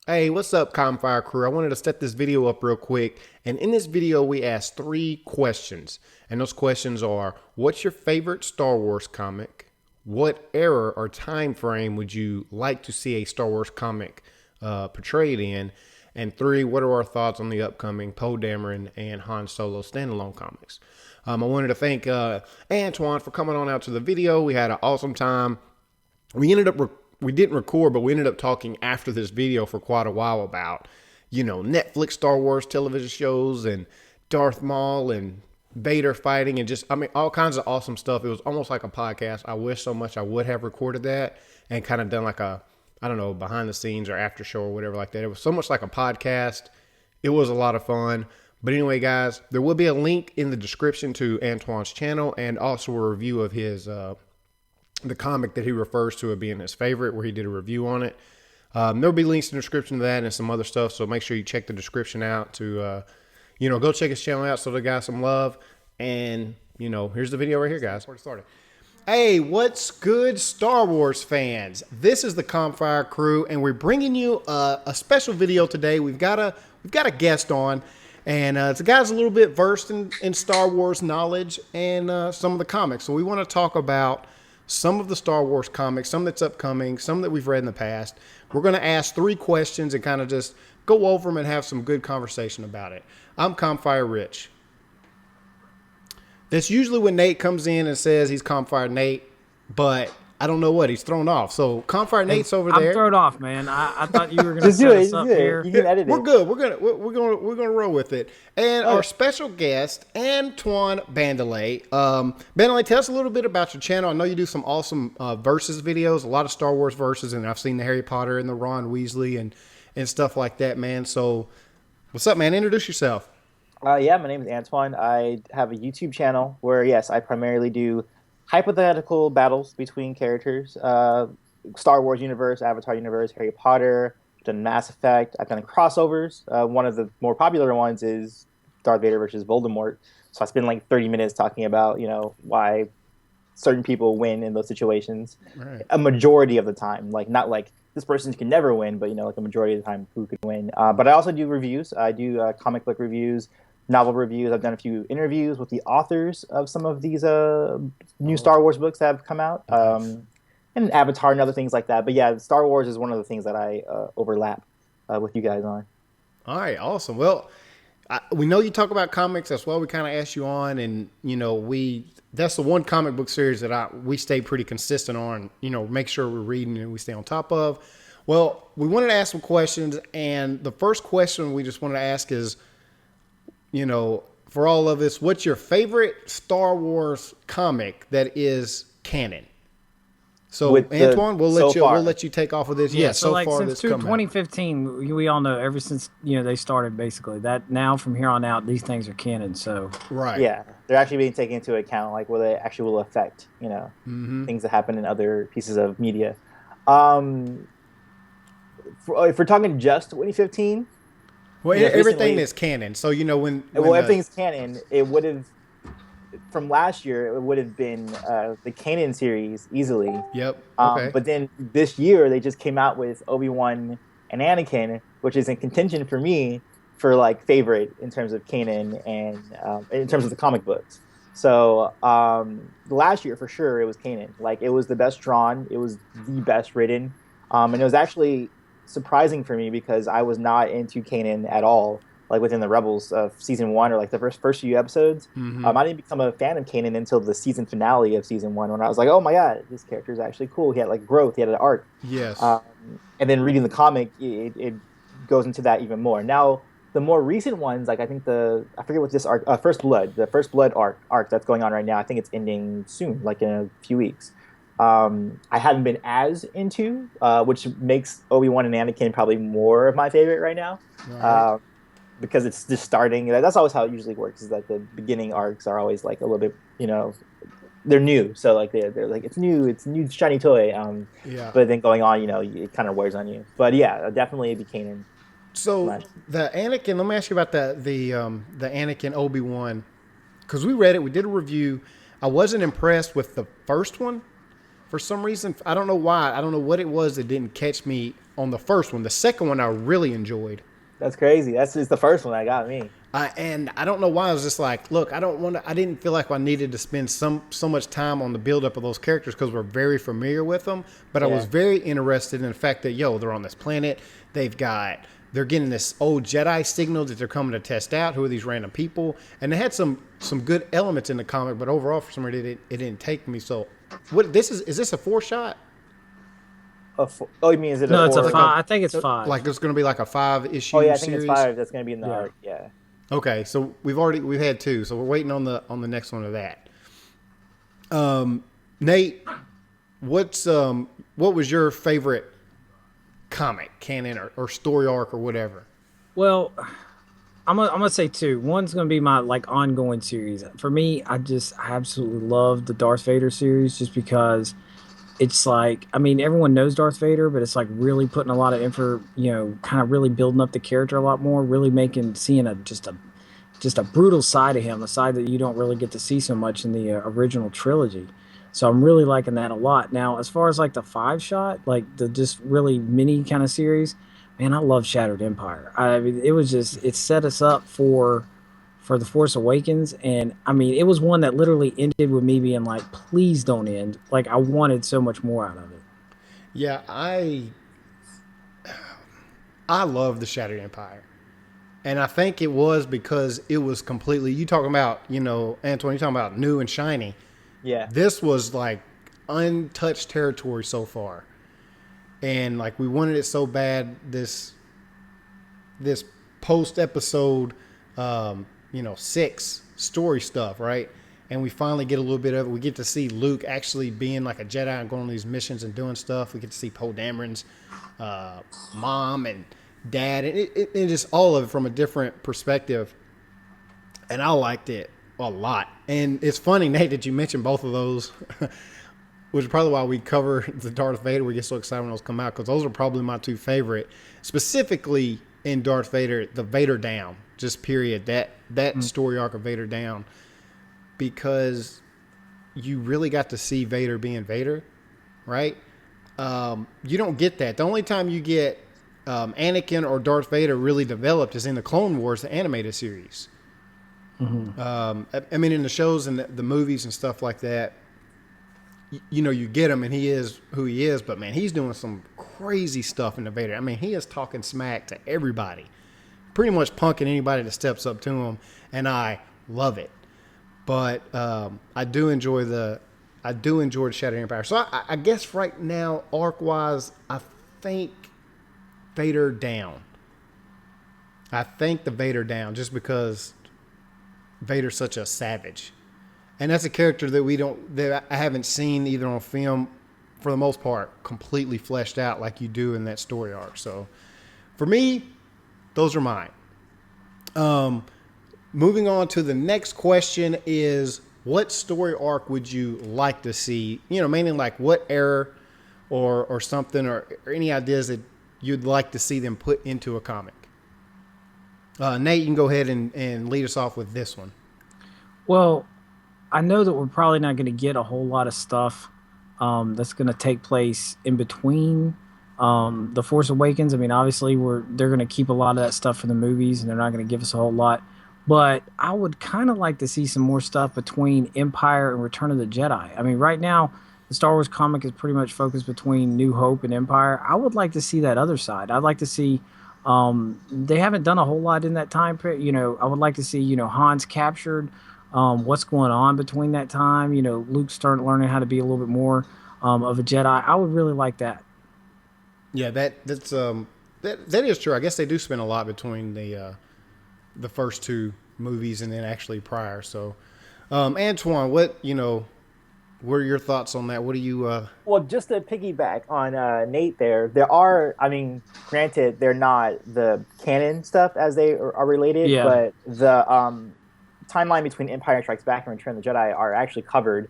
Hey, what's up, Campfire crew? I wanted to set this video up real quick. And in this video, we asked 3 questions. And those questions are, what's your favorite Star Wars comic? What era or time frame would you like to see a Star Wars comic portrayed in? And 3, what are our thoughts on the upcoming Poe Dameron and Han Solo standalone comics? I wanted to thank Antoine for coming on out to the video. We had an awesome time. We didn't record, but we ended up talking after this video for quite a while about, Netflix Star Wars television shows and Darth Maul and Vader fighting and just, all kinds of awesome stuff. It was almost like a podcast. I wish so much I would have recorded that and kind of done like a, I don't know, behind the scenes or after show or whatever like that. It was so much like a podcast. It was a lot of fun. But anyway, guys, there will be a link in the description to Antoine's channel and also a review of his, the comic that he refers to as being his favorite, where he did a review on it. There'll be links in the description to that and some other stuff. So make sure you check the description out to, go check his channel out so the guy some love. And, here's the video right here, guys. Where it started. Hey, what's good, Star Wars fans? This is the Campfire crew, and we're bringing you a special video today. We've got a guest on, and the guy's a little bit versed in Star Wars knowledge and some of the comics. So we want to talk about some of the Star Wars comics, some that's upcoming, some that we've read in the past. We're going to ask 3 questions and kind of just go over them and have some good conversation about it. I'm Campfire Rich. That's usually when Nate comes in and says he's Campfire Nate, but I don't know what he's thrown off. So Campfire Nate's over there. I'm thrown off, man. I thought you were going to set us up here. You can edit it. We're good. We're gonna roll with it. And our special guest, Antoine Bandele. Bandele, tell us a little bit about your channel. I know you do some awesome versus videos, a lot of Star Wars verses, and I've seen the Harry Potter and the Ron Weasley and stuff like that, man. So, what's up, man? Introduce yourself. Yeah, my name is Antoine. I have a YouTube channel where, yes, I primarily do hypothetical battles between characters. Star Wars universe, Avatar universe, Harry Potter, I've done Mass Effect. I've done crossovers. One of the more popular ones is Darth Vader versus Voldemort. So I spend like 30 minutes talking about, why certain people win in those situations. Right. A majority of the time. Like, not like this person can never win, but, like a majority of the time who could win. But I also do reviews. I do comic book reviews, novel reviews. I've done a few interviews with the authors of some of these new Star Wars books that have come out, and Avatar and other things like that. But yeah, Star Wars is one of the things that I overlap with you guys on. All right, awesome. Well, we know you talk about comics. That's why we kind of asked you on, and that's the one comic book series that we stay pretty consistent on. Make sure we're reading and we stay on top of. Well, we wanted to ask some questions, and the first question we just wanted to ask is, for all of us, what's your favorite Star Wars comic that is canon? So Antoine, we'll let you take off with this. Yeah, so like since 2015, we all know ever since they started basically that now from here on out these things are canon. So right, yeah, they're actually being taken into account, like where they actually will affect things that happen in other pieces of media. If we're talking just 2015. Well, everything is canon. So, when everything's canon, it would have, from last year, it would have been the Kanan series easily. Yep. Okay. But then this year, they just came out with Obi-Wan and Anakin, which is in contention for me for like favorite in terms of Kanan and in terms of the comic books. So last year, for sure, it was Kanan. Like, it was the best drawn. It was the best written. And it was actually surprising for me because I was not into Kanan at all, like within the Rebels of season 1 or like the first few episodes. I didn't become a fan of Kanan until the season finale of season 1 when I was like, oh my god, this character is actually cool. He had like growth, he had an arc. Yes. And then reading the comic, it goes into that even more. Now, the more recent ones, like I forget what this arc, the First Blood arc that's going on right now. I think it's ending soon, like in a few weeks. I hadn't been as into, which makes Obi-Wan and Anakin probably more of my favorite right now, right. Because it's just starting. That's always how it usually works. Is that the beginning arcs are always like a little bit, they're new, so like they're like it's new shiny toy. Yeah. But then going on, it kind of wears on you. But yeah, definitely it'd be Kanan. So the Anakin. Let me ask you about the Anakin Obi-Wan, because we read it. We did a review. I wasn't impressed with the first one. for some reason, I don't know why. I don't know what it was that didn't catch me on the first one. The second one I really enjoyed. That's crazy. That's just the first one that got me. And I don't know why. I was just like, look, I don't want to. I didn't feel like I needed to spend so much time on the buildup of those characters because we're very familiar with them. But I was very interested in the fact that they're on this planet. They're getting this old Jedi signal that they're coming to test out. Who are these random people? And they had some good elements in the comic, but overall, for some reason, it didn't take me. So, what this is this a 4-shot? Oh, you mean is it? No, it's a four? 5. I think it's 5. Like it's going to be like a 5-issue. Oh yeah, I think series? it's 5. That's going to be in the arc. Yeah. Okay, so we've had 2, so we're waiting on the next one of that. Nate, what was your favorite comic, canon or story arc or whatever? Well, I'm gonna say 2. One's gonna be my like ongoing series. For me, I absolutely love the Darth Vader series just because it's like, I mean, everyone knows Darth Vader, but it's like really putting a lot of effort, kind of really building up the character a lot more, really seeing just a brutal side of him, a side that you don't really get to see so much in the original trilogy. So I'm really liking that a lot. Now, as far as like the 5-shot, like the just really mini kind of series, man, I love Shattered Empire. I mean, it set us up for The Force Awakens, and I mean, it was one that literally ended with me being like, please don't end. Like, I wanted so much more out of it. Yeah, I love the Shattered Empire. And I think it was because it was completely, you talking about, Antoine, you talking about new and shiny. Yeah. This was like untouched territory so far. And like we wanted it so bad, this post episode 6 story stuff, right? And we finally get a little bit of it. We get to see Luke actually being like a Jedi and going on these missions and doing stuff. We get to see Poe Dameron's mom and dad, and it just all of it from a different perspective. And I liked it a lot. And it's funny, Nate, that you mentioned both of those, which is probably why we cover the Darth Vader. We get so excited when those come out because those are probably my 2 favorite. Specifically in Darth Vader, the Vader Down, just period. That story arc of Vader Down, because you really got to see Vader being Vader, right? You don't get that. The only time you get Anakin or Darth Vader really developed is in the Clone Wars, the animated series. I mean, in the shows and the movies and stuff like that, you get him and he is who he is, but man, he's doing some crazy stuff in the Vader. I mean, he is talking smack to everybody, pretty much punking anybody that steps up to him, and I love it. But I do enjoy the Shattered Empire. So I guess right now, arc wise, I think Vader Down. I think the Vader Down, just because Vader's such a savage, and that's a character that I haven't seen either on film, for the most part, completely fleshed out like you do in that story arc. So, for me, those are mine. Moving on to the next question is, what story arc would you like to see? Mainly like what era or something, or any ideas that you'd like to see them put into a comic. Nate, you can go ahead and lead us off with this one. Well, I know that we're probably not going to get a whole lot of stuff that's going to take place in between The Force Awakens. I mean, obviously, they're going to keep a lot of that stuff for the movies, and they're not going to give us a whole lot. But I would kind of like to see some more stuff between Empire and Return of the Jedi. I mean, right now, the Star Wars comic is pretty much focused between New Hope and Empire. I would like to see that other side. I'd like to see, they haven't done a whole lot in that time period. I would like to see, Han's captured, what's going on between that time. Luke starting learning how to be a little bit more of a Jedi. I would really like that. Yeah, that is true. I guess they do spend a lot between the first 2 movies and then actually prior. So, Antoine, what are your thoughts on that? What do you? Well, just to piggyback on Nate, there are. I mean, granted, they're not the canon stuff as they are related, but the timeline between Empire Strikes Back and Return of the Jedi are actually covered.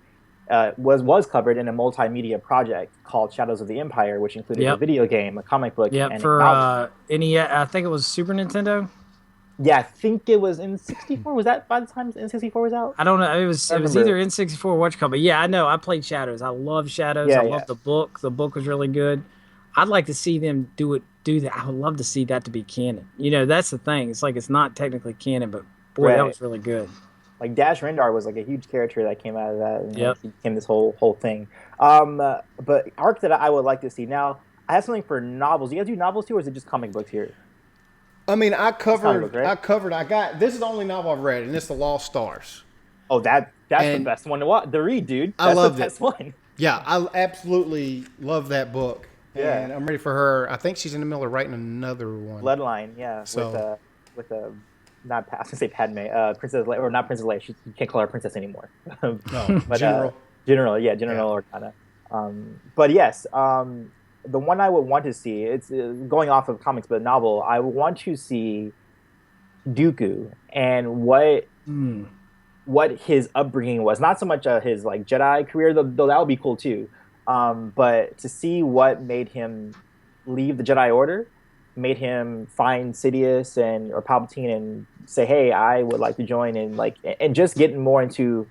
Was covered in a multimedia project called Shadows of the Empire, which included a video game, a comic book, and for NES. I think it was Super Nintendo. Yeah, I think it was in 64. Was that by the time N64 was out? I don't know. I It was either remember. N64 or what you call, but yeah, I know. I played Shadows. I love Shadows. I Yeah, love yeah, the book. The book was really good. I'd like to see them do that. I would love to see that to be canon. That's the thing. It's like it's not technically canon, but boy, that right. was really good. Like Dash Rendar was like a huge character that came out of that, and like Yep. he became this whole thing. But arc that I would like to see now. I have something for novels. You guys do novels too, or is it just comic books here? I mean, It's comic books, right? I got, this is the only novel I've read, and it's The Lost Stars. Oh, that's the And best one to read, dude. I That's the loved it. best one. Yeah, I absolutely love that book. Yeah, And I'm ready for her. I think she's in the middle of writing another one. Bloodline. Yeah, So, with not I was gonna say Padme, Princess Le or not Princess Leia. You can't call her princess anymore. no, But General. General, yeah, Yeah. General Organa. But yes, the one I would want to see, it's going off of comics, but a novel. I would want to see Dooku and Mm. what his upbringing was. Not so much his like Jedi career, though that would be cool too. But to see what made him leave the Jedi Order, made him find Sidious and or Palpatine and say, "Hey, I would like to join," and just getting more into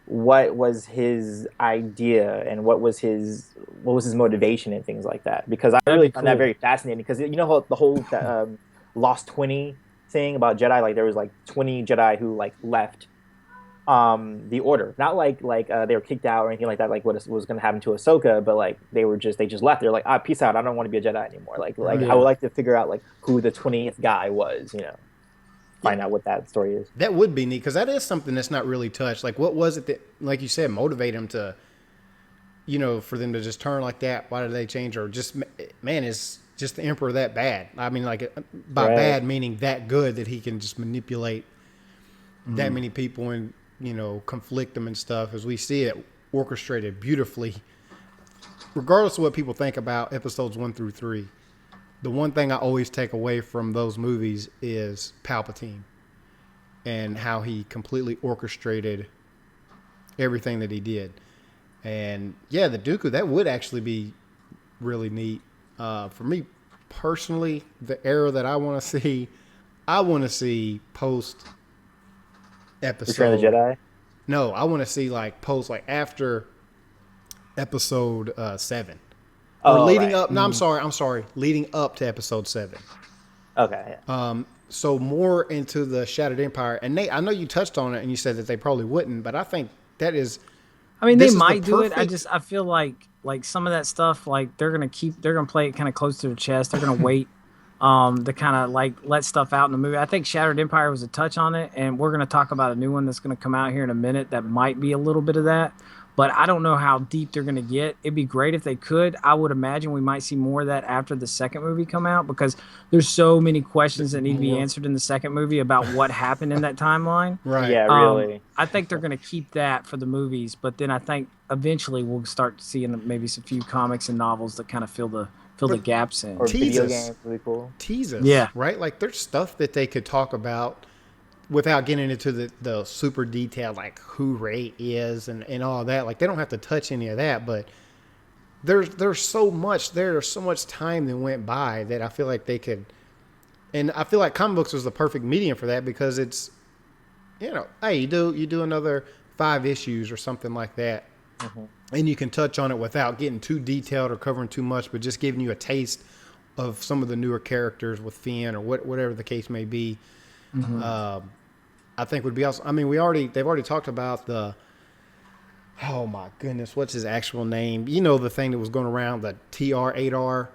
what was his idea and what was his motivation and things like that. Because I That'd really be found that cool. very fascinating. Because the whole Lost 20 thing about Jedi, like there was like 20 Jedi who like left the order, not they were kicked out or anything like that, like what was going to happen to Ahsoka, but like they just left. They're like, peace out, I don't want to be a Jedi anymore. Like I Right. would Yeah. like to figure out like who the 20th guy was, Yeah, find out what that story is. that would be neat because that is something that's not really touched. Like, what was it that, like you said, motivate him to, for them to just turn like that? Why did they change? Or just, man, is just the Emperor that bad? I mean, like, by Right. bad meaning that good that he can just manipulate that many people and, conflict them and stuff, as we see it orchestrated beautifully. Regardless of what people think about episodes 1 through 3, the one thing I always take away from those movies is Palpatine and how he completely orchestrated everything that he did. And yeah, the Dooku, that would actually be really neat. For me personally, the era that I want to see post Return of the episode. Jedi. No, I want to see like post, like after episode 7. Or Oh, leading right. up. No, I'm sorry. Leading up to episode 7. Okay, yeah. So more into the Shattered Empire. And Nate, I know you touched on it and you said that they probably wouldn't, but I think that is I mean, they this is the might do it. perfect. I feel like some of that stuff, like they're gonna play it kind of close to the chest. They're gonna wait, to kind of like let stuff out in the movie. I think Shattered Empire was a touch on it, and we're gonna talk about a new one that's gonna come out here in a minute that might be a little bit of that. But I don't know how deep they're gonna get. It'd be great if they could. I would imagine we might see more of that after the second movie come out because there's so many questions that need to be More answered in the second movie about what happened in that timeline. right. Yeah, really. I think they're going to keep that for the movies, but then I think eventually we'll start seeing maybe some few comics and novels that kind of fill the But gaps in. Or tease video us. games would be cool. Tease us, Yeah. right? Like there's stuff that they could talk about without getting into the super detail, like who Ray is and all that. Like they don't have to touch any of that, but there's so much there. There's so much time that went by that I feel like they could. And I feel like comic books was the perfect medium for that because it's, hey, you do another 5 issues or something like that, and you can touch on it without getting too detailed or covering too much, but just giving you a taste of some of the newer characters with Finn or whatever the case may be. I think would be awesome. I mean, they've already talked about oh my goodness, what's his actual name? The thing that was going around, the TR8R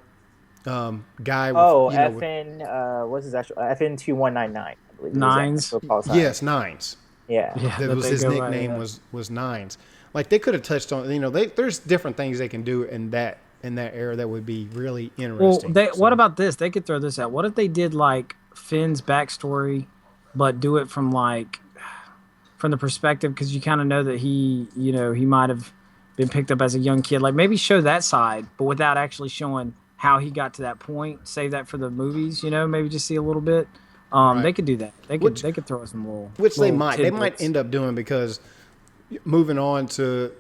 guy. Oh, With, FN, what's his actual FN 2199? I believe. is his Nines. actual call sign. yes, Nines. Yeah. Yeah, That that was they his go by, nickname yeah. was Nines. Like they could have touched on, there's different things they can do in that era that would be really Well, interesting. what about this? They could throw this out. What if they did like Finn's backstory, but do it from from the perspective because you kind of know that he might have been picked up as a young kid. Like maybe show that side, but without actually showing how he got to that point. Save that for the movies. Maybe just see a little bit. Right. They could do that. Which- They could throw us some little Which they little might tidbits. end up doing because moving on to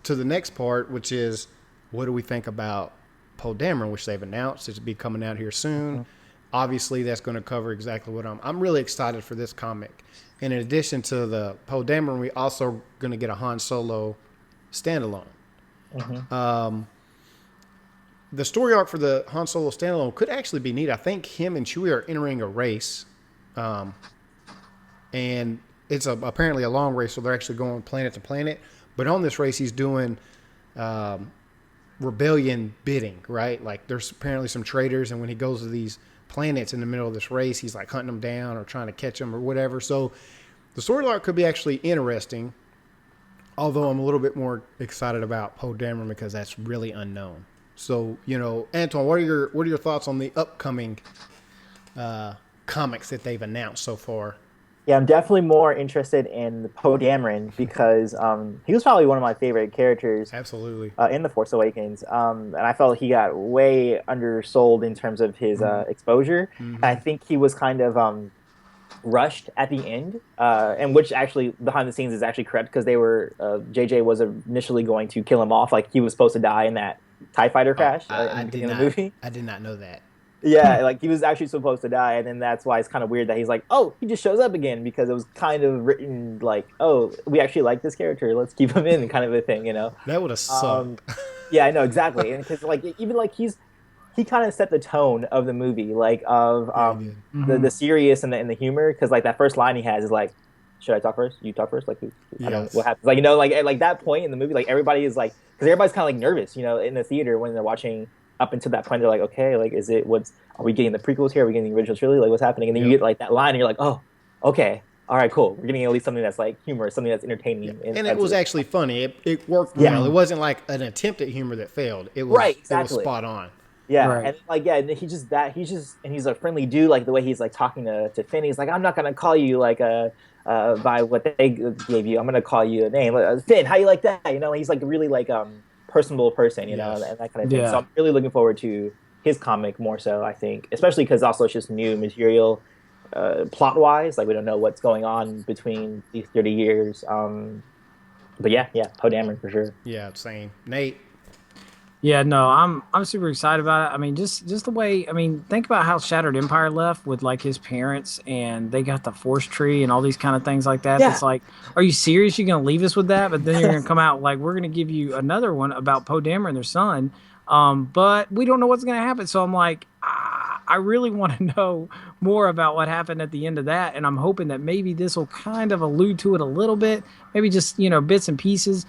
the next part, which is what do we think about Poe Dameron, which they've announced it's be coming out here soon. obviously that's going to cover exactly what I'm really excited for this comic. And in addition to the Poe Dameron, we also going to get a Han Solo standalone. The story arc for the Han Solo standalone could actually be neat. I think him and Chewie are entering a race, and it's apparently a long race, so they're actually going planet to planet. But on this race, he's doing rebellion bidding, right? Like there's apparently some traitors, and when he goes to these planets in the middle of this race, he's like hunting them down or trying to catch them or whatever. So the story arc could be actually interesting, although I'm a little bit more excited about Poe Dameron because that's really unknown. So, you know, Antoine, what are your thoughts on the upcoming comics that they've announced so far? Yeah, I'm definitely more interested in Poe Dameron because he was probably one of my favorite characters. Absolutely. In The Force Awakens. And I felt he got way undersold in terms of his exposure. Mm-hmm. I think he was kind of rushed at the end, and which actually behind the scenes is actually correct because they were JJ was initially going to kill him off, like he was supposed to die in that TIE fighter crash in the movie. I did not know that. Yeah, like he was actually supposed to die, and then that's why it's kind of weird that he's like, oh, he just shows up again because it was kind of written like, oh, we actually like this character, let's keep him in, kind of a thing, you know. That would have sucked. Yeah, I know exactly, and because like even like he kind of set the tone of the movie, like of the serious and the humor, because like that first line he has is like, should I talk first? You talk first, like I don't know what happens, like you know, like that point in the movie, like everybody is like, because everybody's kind of like nervous, you know, in the theater when they're watching. Up until that point, they're like, okay, like, are we getting the prequels here? Are we getting the original trilogy? Like, what's happening? And then you get like that line, and you're like, oh, okay, all right, cool. We're getting at least something that's like humorous, something that's entertaining. Yeah. And it was actually funny. It worked well. It wasn't like an attempt at humor that failed. It was It was spot on. Yeah, right. And like and he's a friendly dude. Like the way he's like talking to Finn, he's like, I'm not gonna call you like by what they gave you. I'm gonna call you a name, Finn. How you like that? You know, he's like really like personable person, you know, and that kind of thing. So I'm really looking forward to his comic more so, I think, especially because also it's just new material plot wise. Like we don't know what's going on between these 30 years. But yeah, Poe Dameron for sure. Yeah, same. Nate. Yeah, no, I'm super excited about it. I mean, just the way, I mean, think about how Shattered Empire left with like his parents, and they got the Force tree and all these kind of things like that. Yeah. It's like, are you serious? You're gonna leave us with that? But then you're gonna come out like, we're gonna give you another one about Poe Dameron and their son, but we don't know what's gonna happen. So I'm like, I really want to know more about what happened at the end of that, and I'm hoping that maybe this will kind of allude to it a little bit, maybe just bits and pieces.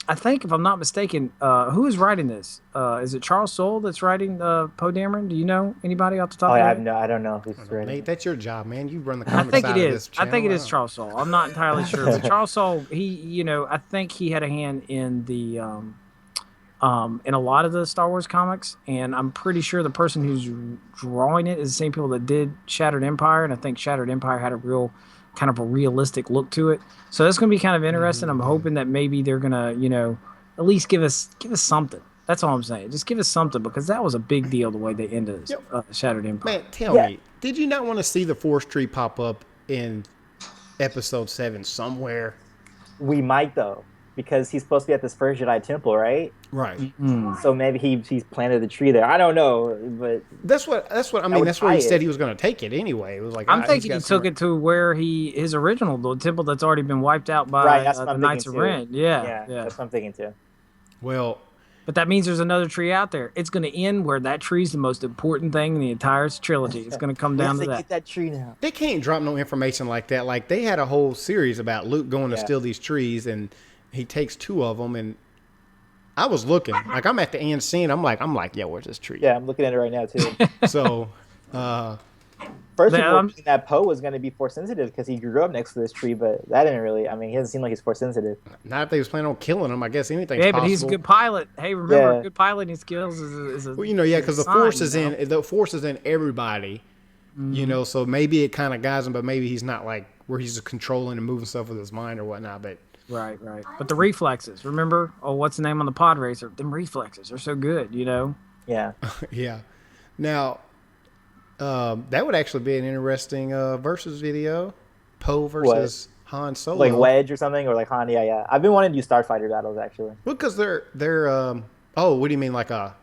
I think, if I'm not mistaken, who is writing this? Is it Charles Soule that's writing Poe Dameron? Do you know anybody off the top of your head? I don't know who's writing. Nate, that's your job, man. You run the comic side of this channel. I think it is Charles Soule. I'm not entirely sure, but Charles Soule, he, I think he had a hand in the in a lot of the Star Wars comics, and I'm pretty sure the person who's drawing it is the same people that did Shattered Empire, and I think Shattered Empire had a real kind of a realistic look to it. So that's going to be kind of interesting. I'm hoping that maybe they're going to, at least give us something. That's all I'm saying. Just give us something, because that was a big deal the way they ended Shattered Empire. Man, tell me, did you not want to see the Force tree pop up in Episode 7 somewhere? We might, though, because he's supposed to be at this first Jedi temple, right? Right. Mm-hmm. So maybe he's planted the tree there. I don't know, but that's what I mean. That's where he said he was going to take it anyway. It was like, I'm thinking he took it to where his original, the temple that's already been wiped out by the Knights of Ren. Yeah, that's what I'm thinking too. Well, but that means there's another tree out there. It's going to end where that tree's the most important thing in the entire trilogy. It's going to come down to that. Get that tree now. They can't drop no information like that. Like, they had a whole series about Luke going to steal these trees, and he takes 2 of them, and I was looking. Like, I'm at the end scene. I'm like, yeah, where's this tree? Yeah, I'm looking at it right now, too. So, first people were thinking that Poe was going to be Force sensitive because he grew up next to this tree, but that didn't really, I mean, he doesn't seem like he's Force sensitive. Not if they was planning on killing him. I guess anything's possible. But he's a good pilot. Hey, remember, good piloting skills is a well, because the Force is in everybody, so maybe it kind of guides him, but maybe he's not like where he's just controlling and moving stuff with his mind or whatnot, but... Right. But the reflexes, remember? Oh, what's the name on the pod racer? Them reflexes are so good, Yeah. Yeah. Now, that would actually be an interesting versus video. Poe versus Han Solo. Like Wedge or something, or like Han, yeah. I've been wanting to do starfighter battles, actually. Well, because they're what do you mean, like a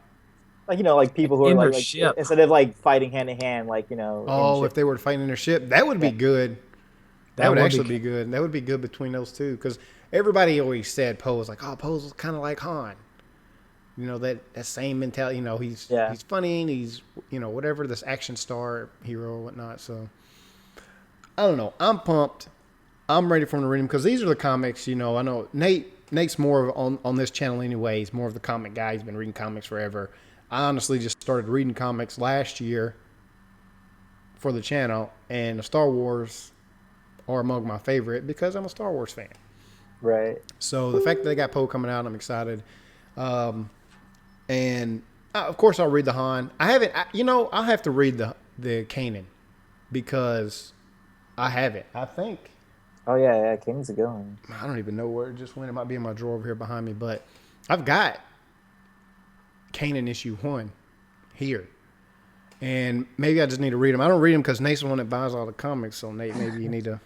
Like like people who are in their like ship. instead of like fighting hand to hand, like in Oh, if ship. they were fighting in their ship, that would be Yeah. good. That That would would actually be be good. That would be good between those two because everybody always said Poe was like, oh, Poe's kind of like Han. That same mentality. Yeah. He's funny and he's whatever, this action star hero or whatnot. So I don't know. I'm pumped. I'm ready for him to read them because these are the comics. I know Nate's more of on this channel anyway. He's more of the comic guy. He's been reading comics forever. I honestly just started reading comics last year for the channel, and the Star Wars are among my favorite because I'm a Star Wars fan. Right. So the fact that they got Poe coming out, I'm excited. And of course, I'll read the Han. I haven't, I'll have to read the Kanan because I have it. I think Oh yeah, King's a good one. I don't even know where it just went. It might be in my drawer over here behind me, but I've got Kanan issue 1 here. And maybe I just need to read them. I don't read them because Nate's the one that buys all the comics. So Nate, maybe you need to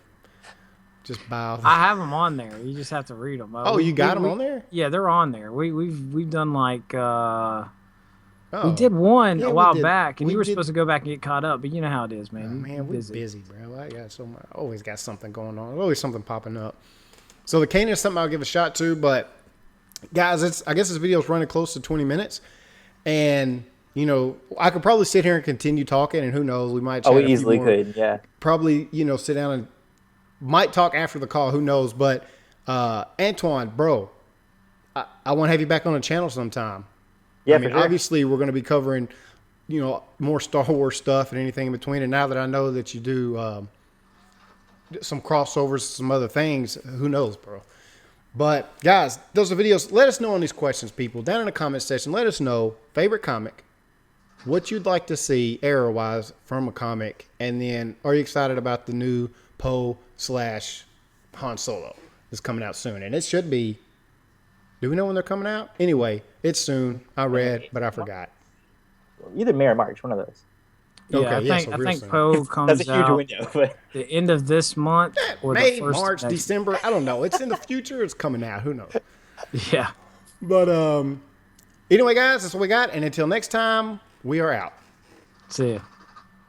just buy all the... I have them on there. You just have to read them. Oh, you got them on there? Yeah, they're on there. We've done like we Oh. did one Yeah, a we while did. back, and We you were did. supposed to go back and get caught up, but you know how it is, man. Oh, You man, we're busy. busy, bro. I got so much. Always got something going on. Always something popping up. So the Kanan is something I'll give a shot to, but guys, I guess this video is running close to 20 minutes, and I could probably sit here and continue talking, and who knows, we might. Chat Oh, a we few easily more. could. Yeah. Probably sit down and might talk after the call. Who knows? But Antoine, bro, I want to have you back on the channel sometime. Yeah. I mean, for sure. obviously, we're going to be covering, more Star Wars stuff and anything in between. And now that I know that you do some crossovers, some other things, who knows, bro? But guys, those are videos. Let us know on these questions, people, down in the comment section. Let us know favorite comic, what you'd like to see era-wise from a comic, and then are you excited about the new Poe / Han Solo that's coming out soon? And it should be. Do we know when they're coming out? Anyway, it's soon. I read, but I forgot. Either May or March, one of those. Yeah, Okay, I so think real I think soon. Poe That's comes a huge out window. But the end of this month or May, the first March, of next. December. I don't know. It's in the future. It's coming out. Who knows? Yeah. But anyway, guys, that's what we got. And until next time, we are out. See ya.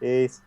peace.